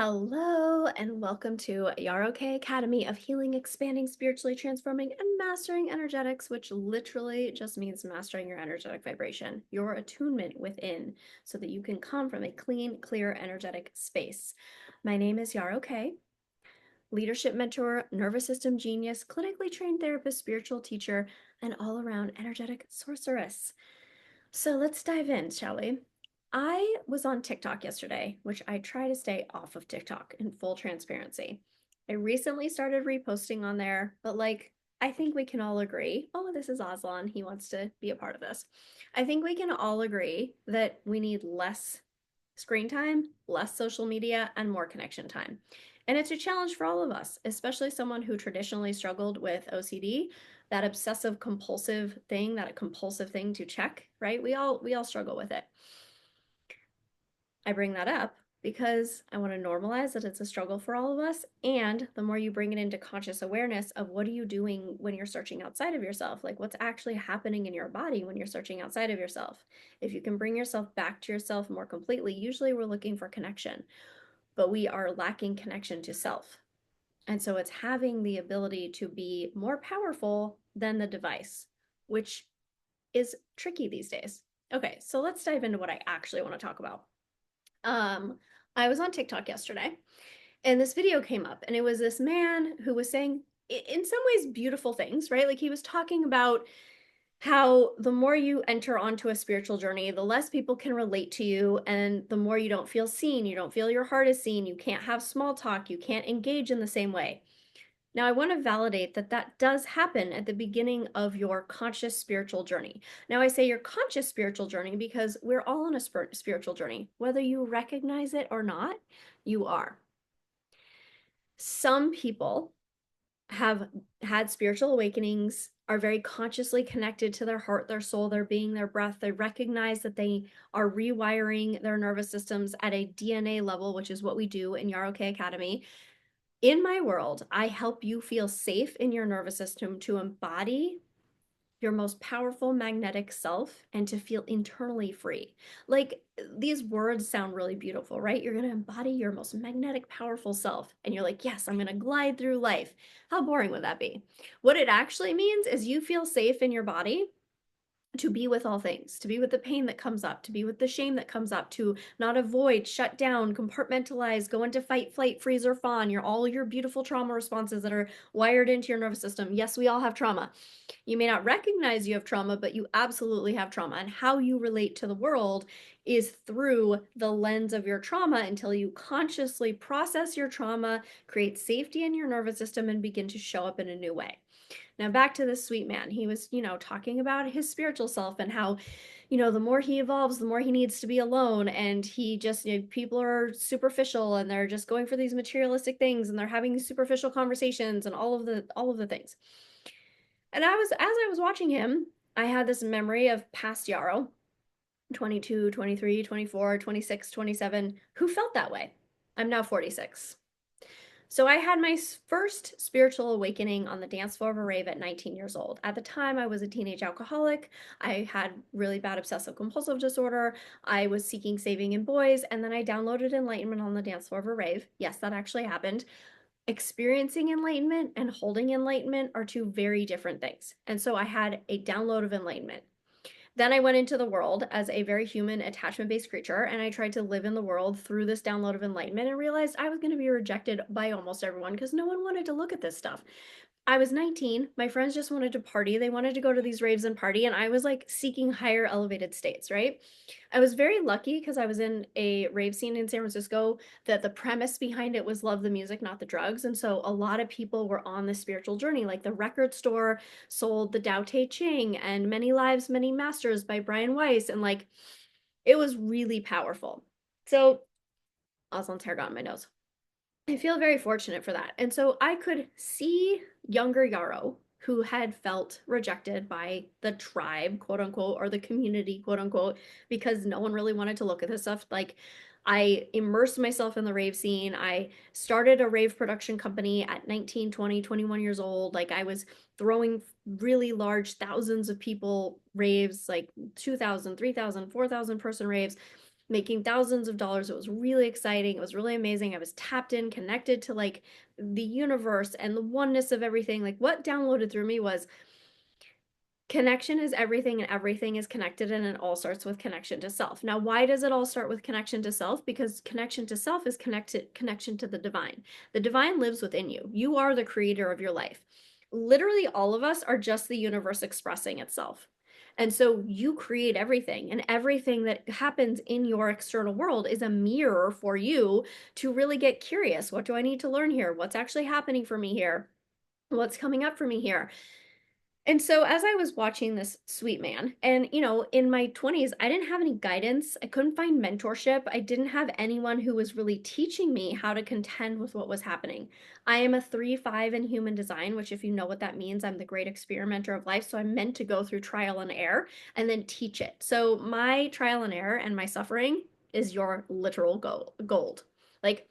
Hello, and welcome to Yarok Academy of Healing, Expanding, Spiritually Transforming, and Mastering Energetics, which literally just means mastering your energetic vibration, your attunement within, so that you can come from a clean, clear, energetic space. My name is Yarok, leadership mentor, nervous system genius, clinically trained therapist, spiritual teacher, and all around energetic sorceress. So let's dive in, shall we? I was on TikTok yesterday, which I try to stay off of TikTok in full transparency. I recently started reposting on there, but I think we can all agree. Oh, this is Aslan. He wants to be a part of this. I think we can all agree that we need less screen time, less social media, and more connection time. And it's a challenge for all of us, especially someone who traditionally struggled with OCD, that obsessive compulsive thing, that compulsive thing to check, right? We all struggle with it. I bring that up because I want to normalize that it's a struggle for all of us. And the more you bring it into conscious awareness of what are you doing when you're searching outside of yourself, like what's actually happening in your body when you're searching outside of yourself. If you can bring yourself back to yourself more completely, usually we're looking for connection, but we are lacking connection to self. And so it's having the ability to be more powerful than the device, which is tricky these days. Okay, so let's dive into what I actually want to talk about. Um, I was on TikTok yesterday and this video came up, and it was this man who was saying, in some ways, beautiful things, right? Like he was talking about how the more you enter onto a spiritual journey, the less people can relate to you, and the more you don't feel seen, you don't feel your heart is seen, you can't have small talk, you can't engage in the same way. Now, I want to validate that that does happen at the beginning of your conscious spiritual journey. Now, I say your conscious spiritual journey because we're all on a spiritual journey. Whether you recognize it or not, you are. Some people have had spiritual awakenings, are very consciously connected to their heart, their soul, their being, their breath. They recognize that they are rewiring their nervous systems at a DNA level, which is what we do in Yarok Academy. In my world, I help you feel safe in your nervous system to embody your most powerful magnetic self and to feel internally free. Like these words sound really beautiful, right? You're going to embody your most magnetic, powerful self. And you're like, yes, I'm going to glide through life. How boring would that be? What it actually means is you feel safe in your body to be with all things, to be with the pain that comes up, to be with the shame that comes up, to not avoid, shut down, compartmentalize, go into fight, flight, freeze, or fawn. All your beautiful trauma responses that are wired into your nervous system. Yes, we all have trauma. You may not recognize you have trauma, but you absolutely have trauma. And how you relate to the world is through the lens of your trauma until you consciously process your trauma, create safety in your nervous system, and begin to show up in a new way. Now, back to this sweet man. He was, talking about his spiritual self and how, the more he evolves, the more he needs to be alone. And he just, people are superficial and they're just going for these materialistic things and they're having superficial conversations and all of the things. And as I was watching him, I had this memory of past Yarrow, 22, 23, 24, 26, 27, who felt that way. I'm now 46. So I had my first spiritual awakening on the dance floor of a rave at 19 years old. At the time, I was a teenage alcoholic. I had really bad obsessive compulsive disorder. I was seeking saving in boys, and then I downloaded enlightenment on the dance floor of a rave. Yes, that actually happened. Experiencing enlightenment and holding enlightenment are two very different things. And so I had a download of enlightenment. Then I went into the world as a very human, attachment-based creature, and I tried to live in the world through this download of enlightenment and realized I was going to be rejected by almost everyone because no one wanted to look at this stuff. I was 19. My friends just wanted to party. They wanted to go to these raves and party, and I was like seeking higher elevated states, right? I was very lucky because I was in a rave scene in San Francisco that the premise behind it was love the music, not the drugs. And so a lot of people were on this spiritual journey. Like the record store sold the Tao Te Ching and Many Lives, Many Masters by Brian Weiss. And like it was really powerful. So Aslan's hair got in my nose. I feel very fortunate for that. And so I could see younger Yarrow who had felt rejected by the tribe, quote unquote, or the community, quote unquote, because no one really wanted to look at this stuff. Like, I immersed myself in the rave scene. I started a rave production company at 19, 20, 21 years old. Like, I was throwing really large thousands of people raves, like 2,000, 3,000, 4,000 person raves. making thousands of dollars. It was really exciting. It was really amazing. I was tapped in, connected to like the universe and the oneness of everything. Like what downloaded through me was connection is everything and everything is connected, and it all starts with connection to self. Now, why does it all start with connection to self? Because connection to self is connection to the divine. The divine lives within you. You are the creator of your life. Literally all of us are just the universe expressing itself. And so you create everything, and everything that happens in your external world is a mirror for you to really get curious. What do I need to learn here? What's actually happening for me here? What's coming up for me here? And so as I was watching this sweet man, and in my 20s, I didn't have any guidance. I couldn't find mentorship. I didn't have anyone who was really teaching me how to contend with what was happening. I am a 3-5 in human design, which, if you know what that means, I'm the great experimenter of life. So I'm meant to go through trial and error and then teach it. So my trial and error and my suffering is your literal gold. Like,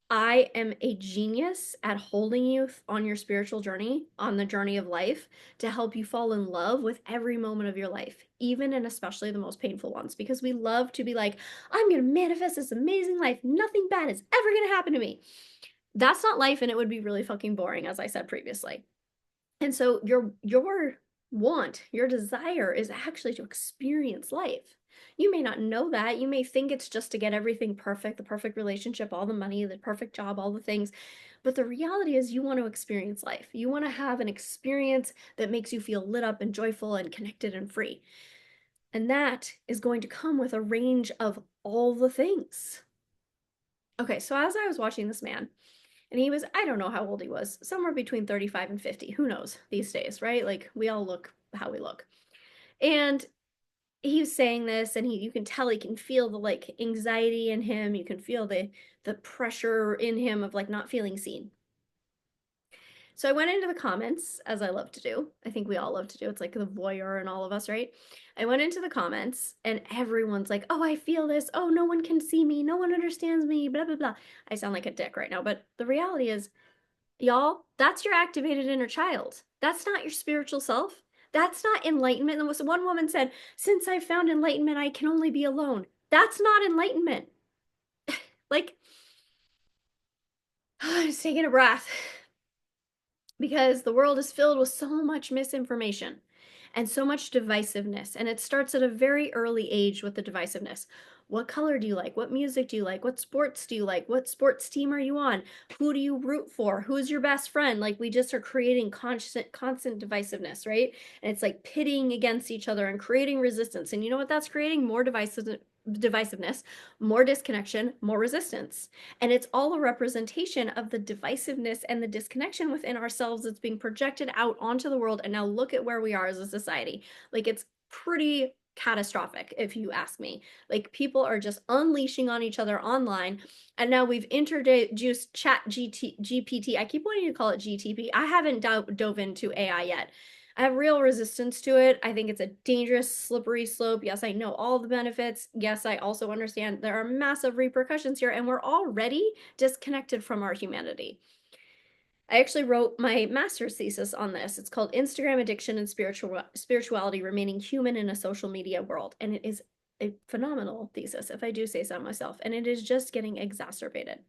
I am a genius at holding you on your spiritual journey, on the journey of life, to help you fall in love with every moment of your life, even and especially the most painful ones, because we love to be like, I'm going to manifest this amazing life. Nothing bad is ever going to happen to me. That's not life, and it would be really fucking boring, as I said previously. And so your want, your desire is actually to experience life. You may not know that. You may think it's just to get everything perfect, the perfect relationship, all the money, the perfect job, all the things. But the reality is you want to experience life. You want to have an experience that makes you feel lit up and joyful and connected and free. And that is going to come with a range of all the things. Okay, so as I was watching this man, and he was, I don't know how old he was, somewhere between 35 and 50. Who knows these days, right? Like we all look how we look. And he was saying this, and you can tell, he can feel the like anxiety in him. You can feel the pressure in him of like not feeling seen. So I went into the comments, as I love to do. I think we all love to do. It's like the voyeur in all of us, right? I went into the comments, and everyone's like, oh, I feel this. Oh, no one can see me. No one understands me. Blah, blah, blah. I sound like a dick right now, but the reality is, y'all, that's your activated inner child. That's not your spiritual self. That's not enlightenment. And one woman said, since I found enlightenment, I can only be alone. That's not enlightenment. Like, just taking a breath, because the world is filled with so much misinformation and so much divisiveness. And it starts at a very early age with the divisiveness. What color do you like? What music do you like? What sports do you like? What sports team are you on? Who do you root for? Who's your best friend? Like, we just are creating constant divisiveness, right? And it's like pitting against each other and creating resistance. And you know what that's creating? More divisiveness, more disconnection, more resistance. And it's all a representation of the divisiveness and the disconnection within ourselves that's being projected out onto the world. And now look at where we are as a society. Like, it's pretty catastrophic, if you ask me. Like, people are just unleashing on each other online. And now we've introduced GPT. I keep wanting to call it GTP. I haven't dove into AI yet. I have real resistance to it. I think it's a dangerous, slippery slope. Yes, I know all the benefits. Yes, I also understand there are massive repercussions here, and we're already disconnected from our humanity. I actually wrote my master's thesis on this. It's called Instagram Addiction and Spirituality Remaining Human in a Social Media World. And it is a phenomenal thesis, if I do say so myself. And it is just getting exacerbated.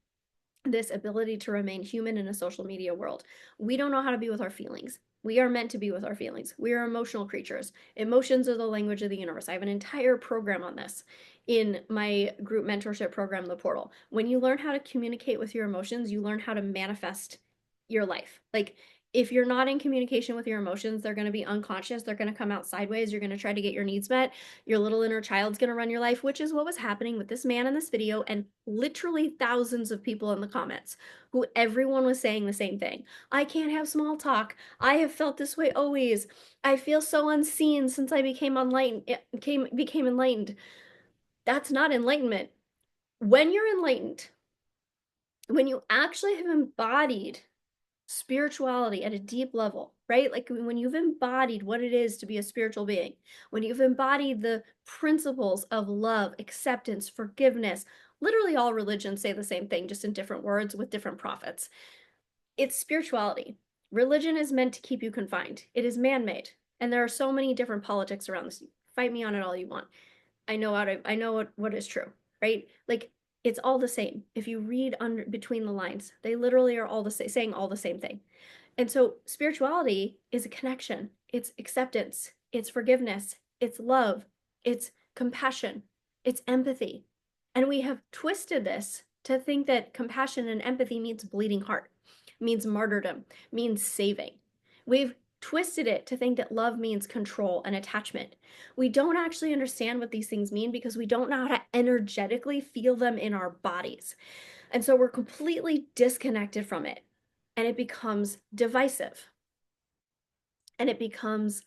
This ability to remain human in a social media world. We don't know how to be with our feelings. We are meant to be with our feelings. We are emotional creatures. Emotions are the language of the universe. I have an entire program on this in my group mentorship program, The Portal. When you learn how to communicate with your emotions, you learn how to manifest your life. Like, if you're not in communication with your emotions, they're going to be unconscious. They're going to come out sideways. You're going to try to get your needs met. Your little inner child's going to run your life, which is what was happening with this man in this video, and literally thousands of people in the comments, who everyone was saying the same thing. I can't have small talk. I have felt this way always. I feel so unseen since I became enlightened. That's not enlightenment. When you're enlightened, when you actually have embodied spirituality at a deep level, right? Like, when you've embodied what it is to be a spiritual being, when you've embodied the principles of love, acceptance, forgiveness, literally all religions say the same thing, just in different words with different prophets. It's spirituality. Religion is meant to keep you confined. It is man-made. And there are so many different politics around this. Fight me on it all you want. I know what is true, right? Like it's all the same. If you read under between the lines, they literally are all the same, saying all the same thing. And so spirituality is a connection. It's acceptance, it's forgiveness, it's love, it's compassion, it's empathy. And we have twisted this to think that compassion and empathy means bleeding heart, means martyrdom, means saving. We've twisted it to think that love means control and attachment. We don't actually understand what these things mean because we don't know how to energetically feel them in our bodies. And so we're completely disconnected from it. And it becomes divisive and it becomes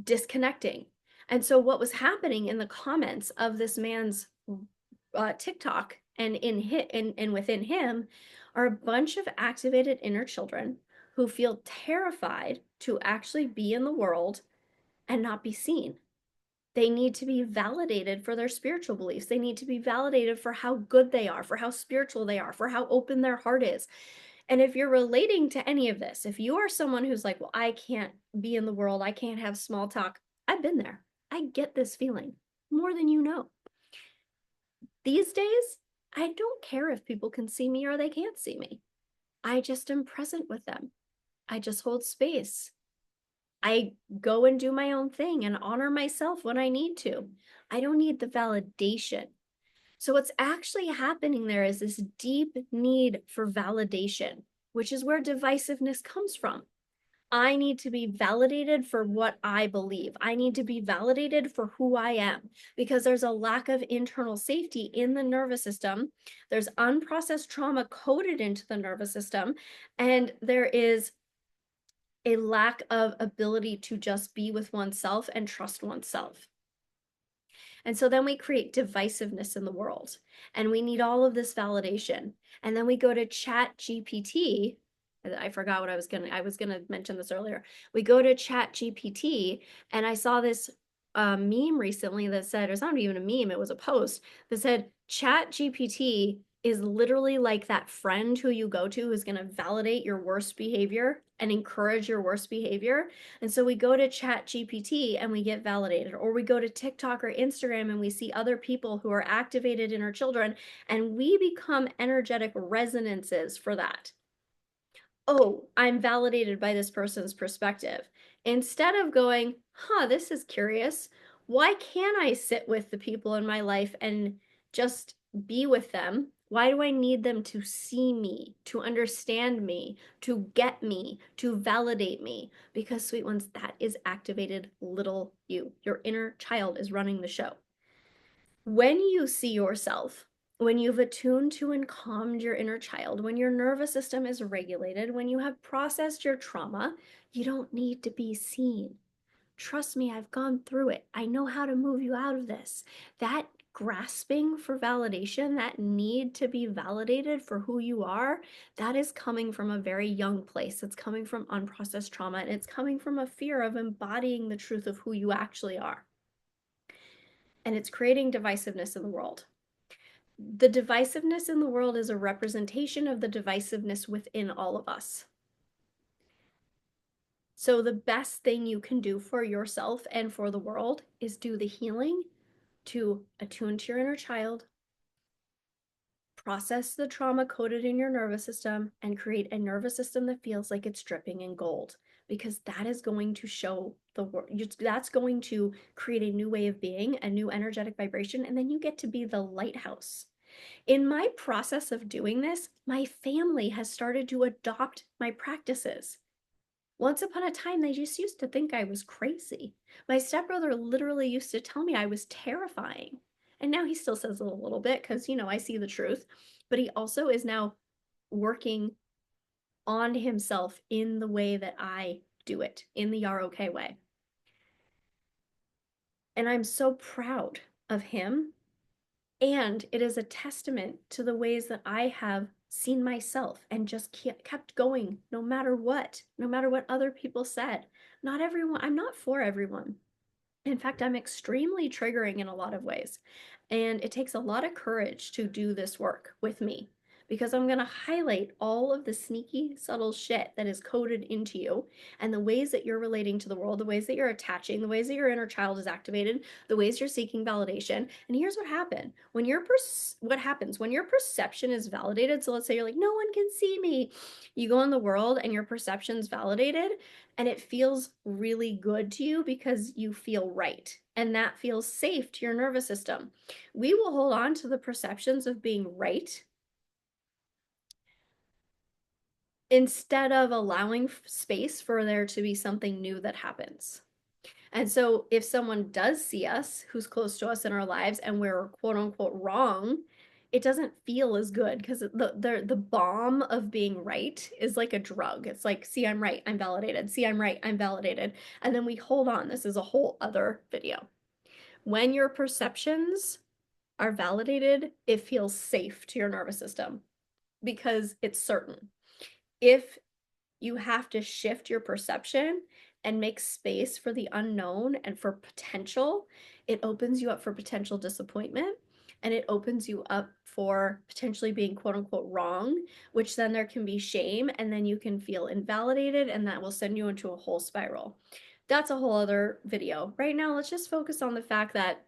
disconnecting. And so what was happening in the comments of this man's TikTok and and within him are a bunch of activated inner children who feel terrified to actually be in the world and not be seen. They need to be validated for their spiritual beliefs. They need to be validated for how good they are, for how spiritual they are, for how open their heart is. And if you're relating to any of this, if you are someone who's like, well, I can't be in the world, I can't have small talk, I've been there. I get this feeling more than you know. These days, I don't care if people can see me or they can't see me. I just am present with them. I just hold space. I go and do my own thing and honor myself when I need to. I don't need the validation. So, what's actually happening there is this deep need for validation, which is where divisiveness comes from. I need to be validated for what I believe. I need to be validated for who I am because there's a lack of internal safety in the nervous system. There's unprocessed trauma coded into the nervous system, and there is a lack of ability to just be with oneself and trust oneself. And so then we create divisiveness in the world and we need all of this validation. And then we go to Chat GPT. I forgot what I was gonna mention this earlier. We go to Chat GPT and I saw this meme recently that said, it's not even a meme, it was a post that said Chat GPT is literally like that friend who you go to who's going to validate your worst behavior and encourage your worst behavior. And so we go to Chat GPT and we get validated, or we go to TikTok or Instagram and we see other people who are activated in our children and we become energetic resonances for that. Oh, I'm validated by this person's perspective. Instead of going, this is curious. Why can't I sit with the people in my life and just be with them? Why do I need them to see me, to understand me, to get me, to validate me? Because, sweet ones, that is activated little you. Your inner child is running the show. When you see yourself, when you've attuned to and calmed your inner child, when your nervous system is regulated, when you have processed your trauma, you don't need to be seen. Trust me, I've gone through it. I know how to move you out of this. That grasping for validation, that need to be validated for who you are, that is coming from a very young place. It's coming from unprocessed trauma, and it's coming from a fear of embodying the truth of who you actually are. And it's creating divisiveness in the world. The divisiveness in the world is a representation of the divisiveness within all of us. So the best thing you can do for yourself and for the world is do the healing to attune to your inner child, process the trauma coded in your nervous system, and create a nervous system that feels like it's dripping in gold, because that is going to show the world, that's going to create a new way of being, a new energetic vibration, and then you get to be the lighthouse. In my process of doing this, my family has started to adopt my practices. Once upon a time, they just used to think I was crazy. My stepbrother literally used to tell me I was terrifying. And now he still says it a little bit because, I see the truth. But he also is now working on himself in the way that I do it, in the ROK way. And I'm so proud of him. And it is a testament to the ways that I have seen myself and just kept going no matter what other people said. Not everyone, I'm not for everyone. In fact, I'm extremely triggering in a lot of ways. And it takes a lot of courage to do this work with me because I'm going to highlight all of the sneaky, subtle shit that is coded into you and the ways that you're relating to the world, the ways that you're attaching, the ways that your inner child is activated, the ways you're seeking validation. And here's what happened. What happens when your perception is validated. So let's say you're like, no one can see me. You go in the world and your perception's validated and it feels really good to you because you feel right. And that feels safe to your nervous system. We will hold on to the perceptions of being right instead of allowing space for there to be something new that happens. And so if someone does see us who's close to us in our lives and we're quote unquote wrong, it doesn't feel as good because the bomb of being right is like a drug. It's like, see, I'm right, I'm validated. See, I'm right, I'm validated. And then we hold on. This is a whole other video. When your perceptions are validated, it feels safe to your nervous system because it's certain. If you have to shift your perception and make space for the unknown and for potential, it opens you up for potential disappointment and it opens you up for potentially being quote unquote wrong, which then there can be shame and then you can feel invalidated and that will send you into a whole spiral. That's a whole other video. Right now, let's just focus on the fact that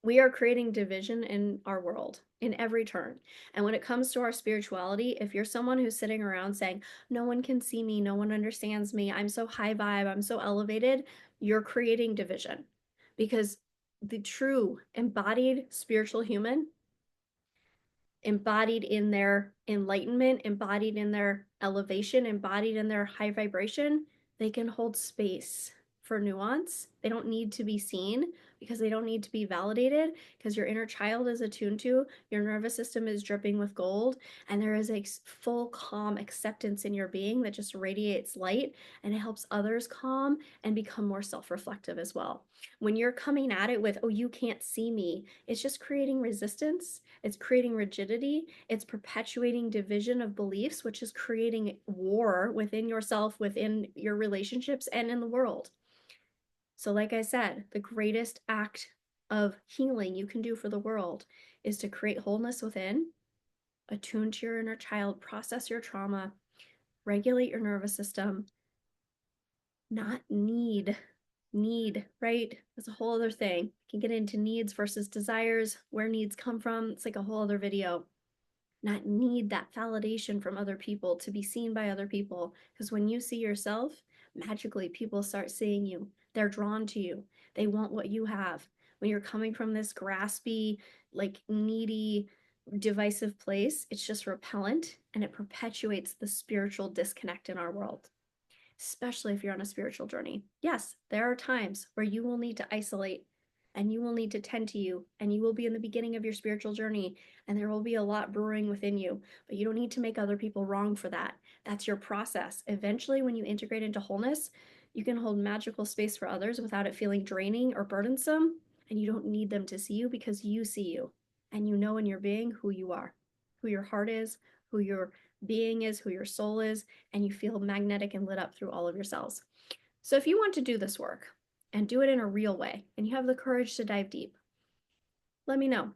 we are creating division in our world in every turn. And when it comes to our spirituality, if you're someone who's sitting around saying, no one can see me, no one understands me, I'm so high vibe, I'm so elevated, you're creating division. Because the true embodied spiritual human, embodied in their enlightenment, embodied in their elevation, embodied in their high vibration, they can hold space for nuance. They don't need to be seen because they don't need to be validated because your inner child is attuned to, your nervous system is dripping with gold, and there is a full calm acceptance in your being that just radiates light and it helps others calm and become more self-reflective as well. When you're coming at it with, oh, you can't see me, it's just creating resistance, it's creating rigidity, it's perpetuating division of beliefs, which is creating war within yourself, within your relationships, and in the world. So, like I said, the greatest act of healing you can do for the world is to create wholeness within, attune to your inner child, process your trauma, regulate your nervous system, not need, right? That's a whole other thing. You can get into needs versus desires, where needs come from. It's like a whole other video. Not need that validation from other people, to be seen by other people. Because when you see yourself, magically people start seeing you. They're drawn to you. They want what you have. When you're coming from this graspy, like needy, divisive place, it's just repellent and it perpetuates the spiritual disconnect in our world, especially if you're on a spiritual journey. Yes, there are times where you will need to isolate and you will need to tend to you and you will be in the beginning of your spiritual journey and there will be a lot brewing within you, but you don't need to make other people wrong for that. That's your process. Eventually, when you integrate into wholeness, you can hold magical space for others without it feeling draining or burdensome, and you don't need them to see you because you see you and you know in your being who you are, who your heart is, who your being is, who your soul is, and you feel magnetic and lit up through all of your cells. So if you want to do this work and do it in a real way, and you have the courage to dive deep, let me know.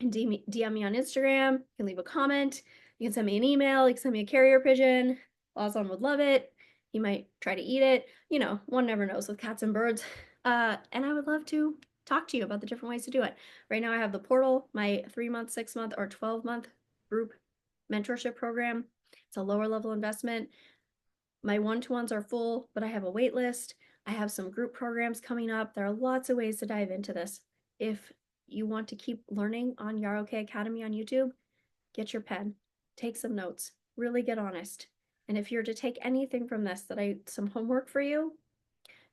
And DM me on Instagram. You can leave a comment. You can send me an email. You can send me a carrier pigeon. Lawson would love it. He might try to eat it. You know, one never knows with cats and birds. And I would love to talk to you about the different ways to do it. Right now, I have the portal, my 3-month, 6-month, or 12-month group mentorship program. It's a lower level investment. My one-to-ones are full, but I have a wait list. I have some group programs coming up. There are lots of ways to dive into this. If you want to keep learning on Yaroke Academy on YouTube, get your pen, take some notes, really get honest. And if you're to take anything from this, some homework for you,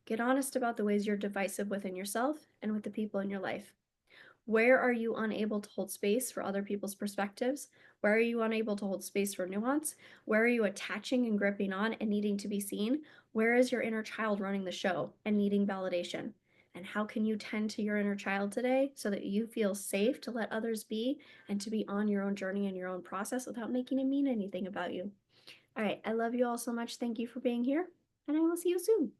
get honest about the ways you're divisive within yourself and with the people in your life. Where are you unable to hold space for other people's perspectives? Where are you unable to hold space for nuance? Where are you attaching and gripping on and needing to be seen? Where is your inner child running the show and needing validation? And how can you tend to your inner child today so that you feel safe to let others be and to be on your own journey and your own process without making it mean anything about you? All right, I love you all so much. Thank you for being here, and I will see you soon.